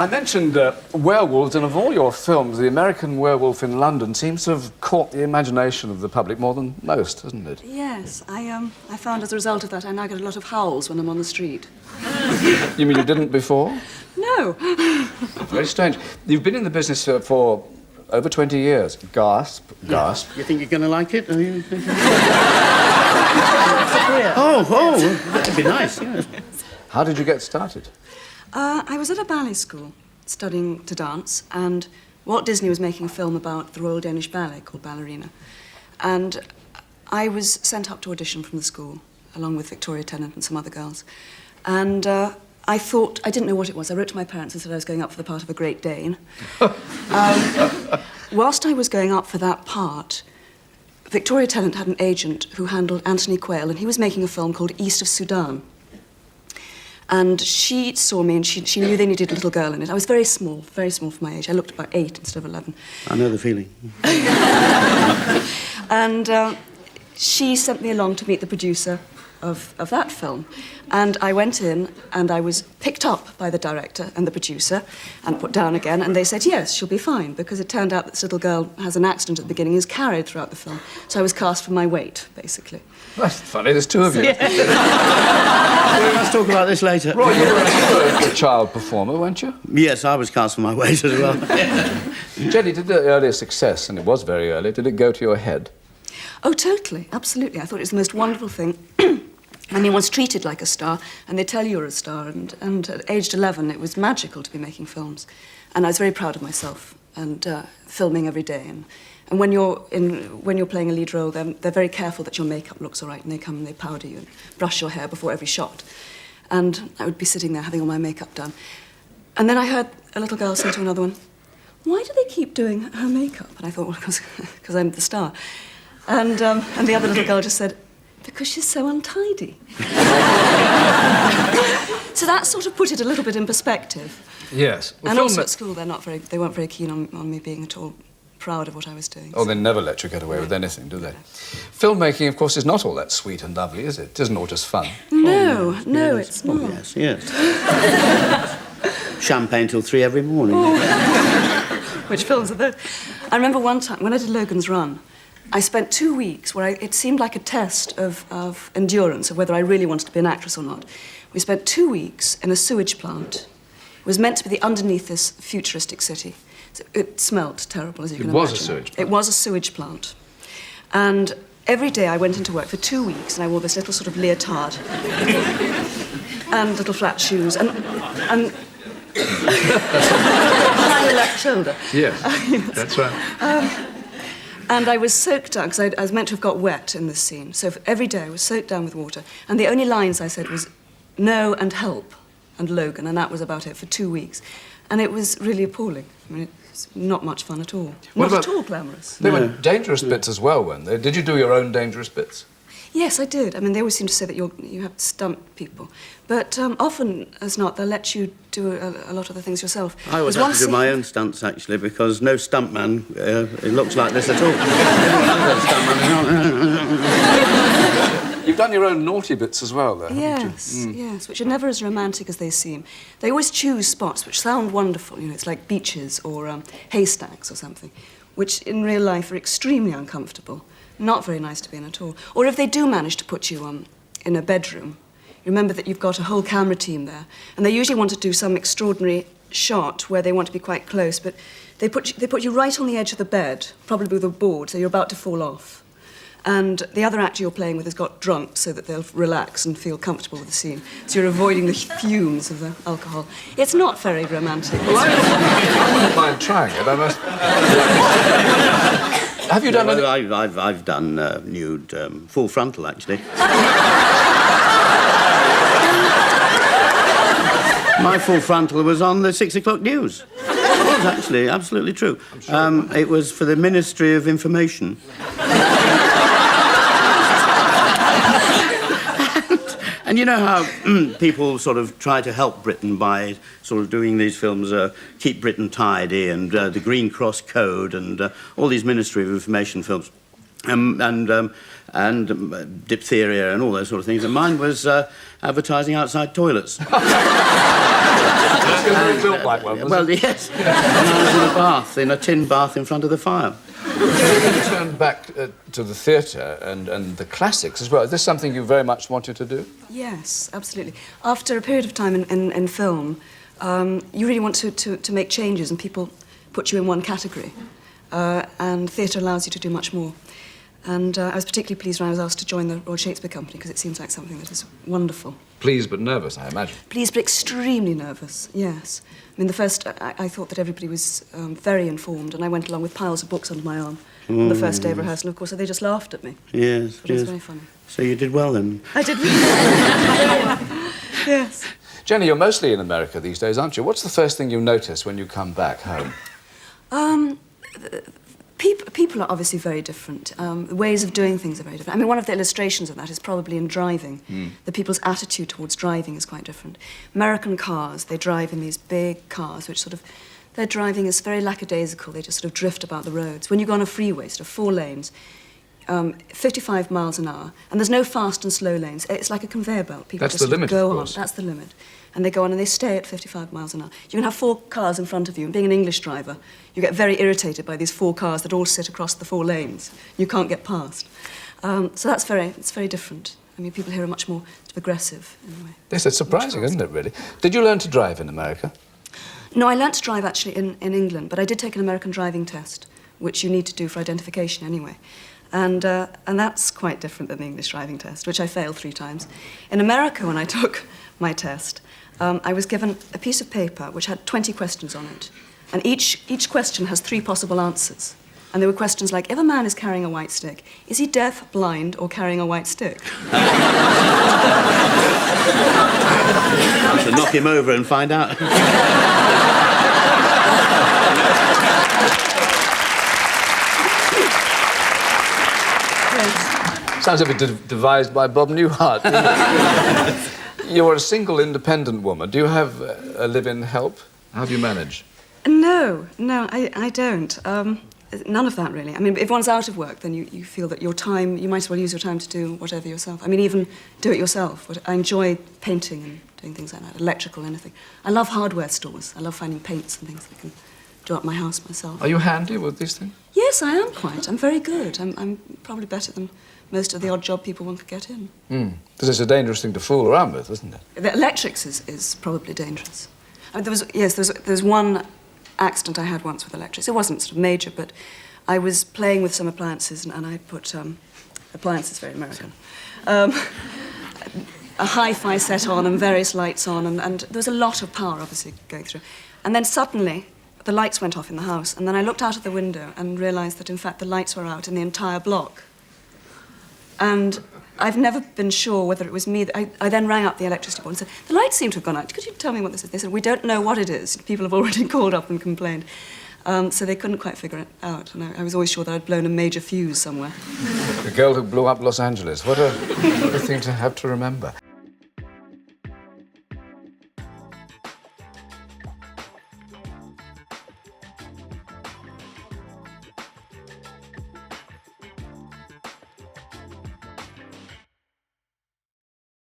I mentioned werewolves, and of all your films, The American Werewolf in London seems to have caught the imagination of the public more than most, hasn't it? Yes, I found as a result of that I now get a lot of howls when I'm on the street. You mean you didn't before? No. Very strange. You've been in the business for over 20 years. Gasp, gasp. You think you're going to like it? Oh, that'd be nice, yeah. How did you get started? I was at a ballet school studying to dance, and Walt Disney was making a film about the Royal Danish Ballet called Ballerina. And I was sent up to audition from the school, along with Victoria Tennant and some other girls. And I thought, I didn't know what it was. I wrote to my parents and said I was going up for the part of a Great Dane. Whilst I was going up for that part, Victoria Tennant had an agent who handled Anthony Quayle, and he was making a film called East of Sudan. And she saw me, and she knew they needed a little girl in it. I was very small for my age. I looked about 8 instead of 11. I know the feeling. And she sent me along to meet the producer of that film. And I went in, and I was picked up by the director and the producer and put down again, and they said, yes, she'll be fine, because it turned out that this little girl has an accident at the beginning and is carried throughout the film. So I was cast for my weight, basically. That's funny, there's two of you. Yeah. Let's talk about this later. Roy, you were a child performer, weren't you? Yes, I was cast for my weight as well. Jenny, did the earlier success, and it was very early, did it go to your head? Oh, totally, absolutely. I thought it was the most wonderful thing. I mean, one's treated like a star, and they tell you you're a star, and at aged 11, it was magical to be making films. And I was very proud of myself, and filming every day. And when you're playing a lead role, they're very careful that your makeup looks all right, and they come and they powder you and brush your hair before every shot. And I would be sitting there having all my makeup done. And then I heard a little girl say to another one, why do they keep doing her makeup? And I thought, well, because I'm the star. And the other little girl just said, because she's so untidy. So that sort of put it a little bit in perspective. Yes. Well, and also at school, they weren't very keen on me being at all proud of what I was doing. Oh, they never let you get away with anything, do they? Filmmaking, of course, is not all that sweet and lovely, is it? It isn't all just fun. No, it's not. Oh, yes. Champagne till 3 every morning. Oh. Which films are those? I remember one time, when I did Logan's Run, I spent 2 weeks where it seemed like a test of endurance, of whether I really wanted to be an actress or not. We spent 2 weeks in a sewage plant. It was meant to be underneath this futuristic city. So it smelled terrible, as you can imagine. It was a sewage plant? It was a sewage plant. And every day I went into work for 2 weeks, and I wore this little sort of leotard and little flat shoes and behind the left shoulder. Yes, that's right. And I was soaked down, because I was meant to have got wet in this scene. So every day I was soaked down with water. And the only lines I said was, no and help and Logan, and that was about it for 2 weeks. And it was really appalling. I mean, it's not much fun at all. Not at all glamorous. There were dangerous bits as well, weren't there? Did you do your own dangerous bits? Yes, I did. I mean, they always seem to say that you have to stunt people. But often as not, they'll let you do a lot of the things yourself. I always have to do my own stunts, actually, because no stuntman it looks like this at all. You've done your own naughty bits as well, though, yes, haven't you? Yes, which are never as romantic as they seem. They always choose spots which sound wonderful, you know, it's like beaches or haystacks or something, which in real life are extremely uncomfortable, not very nice to be in at all. Or if they do manage to put you in a bedroom, remember that you've got a whole camera team there, and they usually want to do some extraordinary shot where they want to be quite close, but they put you right on the edge of the bed, probably with a board, so you're about to fall off. And the other actor you're playing with has got drunk so that they'll relax and feel comfortable with the scene. So you're avoiding the fumes of the alcohol. It's not very romantic. Well, I wouldn't mind trying it, I must... Have you done any... I've done nude, full frontal, actually. My full frontal was on the 6 o'clock news. It was actually absolutely true. Sure it was for the Ministry of Information. And you know how people sort of try to help Britain by sort of doing these films, Keep Britain Tidy and the Green Cross Code and all these Ministry of Information films. and diphtheria and all those sort of things. And mine was advertising outside toilets. Built like one, was Well, it? yes. And I was in a bath, in a tin bath in front of the fire. You turned back to the theatre and the classics as well. Is this something you very much wanted to do? Yes, absolutely. After a period of time in film, you really want to make changes, and people put you in one category. And theatre allows you to do much more. And I was particularly pleased when I was asked to join the Royal Shakespeare Company, because it seems like something that is wonderful. Pleased but nervous, I imagine. Pleased but extremely nervous, yes. I mean, the first, I thought that everybody was very informed, and I went along with piles of books under my arm on the first day of rehearsal. Of course, they just laughed at me. Yes, But it was very funny. So you did well then? I did really well. Yes. Jenny, you're mostly in America these days, aren't you? What's the first thing you notice when you come back home? People are obviously very different. The ways of doing things are very different. I mean, one of the illustrations of that is probably in driving. The people's attitude towards driving is quite different. American cars, they drive in these big cars, which sort of, their driving is very lackadaisical. They just sort of drift about the roads. When you go on a freeway, sort of 4 lanes, 55 miles an hour, and there's no fast and slow lanes. It's like a conveyor belt. People That's just the limit, go of on. course. That's the limit. And they go on and they stay at 55 miles an hour. You can have 4 cars in front of you, and being an English driver, you get very irritated by these 4 cars that all sit across the 4 lanes. You can't get past. So it's very different. I mean, people here are much more sort of aggressive in a way. Yes, it's surprising, isn't it, really? Did you learn to drive in America? No, I learnt to drive actually in England, but I did take an American driving test, which you need to do for identification anyway. And that's quite different than the English driving test, which I failed 3 times. In America, when I took my test, I was given a piece of paper which had 20 questions on it. And each question has 3 possible answers. And there were questions like, if a man is carrying a white stick, is he deaf, blind, or carrying a white stick? I should knock him over and find out. Sounds a bit devised by Bob Newhart. You're a single, independent woman. Do you have a live-in help? How do you manage? No, I don't. None of that, really. I mean, if one's out of work, then you feel that your time, you might as well use your time to do whatever yourself. I mean, even do it yourself. I enjoy painting and doing things like that, electrical, anything. I love hardware stores. I love finding paints and things that I can do up my house myself. Are you handy with these things? Yes, I am quite. I'm very good. I'm probably better than most of the odd job people want to get in. Because it's a dangerous thing to fool around with, isn't it? The electrics is probably dangerous. I mean, there's one accident I had once with electrics. It wasn't sort of major, but I was playing with some appliances, and I put appliances, very American, a hi-fi set on and various lights on, and there was a lot of power obviously going through. And then suddenly the lights went off in the house, and then I looked out of the window and realised that in fact the lights were out in the entire block. And I've never been sure whether it was me. I then rang up the electricity board and said, the lights seem to have gone out. Could you tell me what this is? They said, we don't know what it is. People have already called up and complained. So they couldn't quite figure it out. And I was always sure that I'd blown a major fuse somewhere. The girl who blew up Los Angeles. What a thing to have to remember.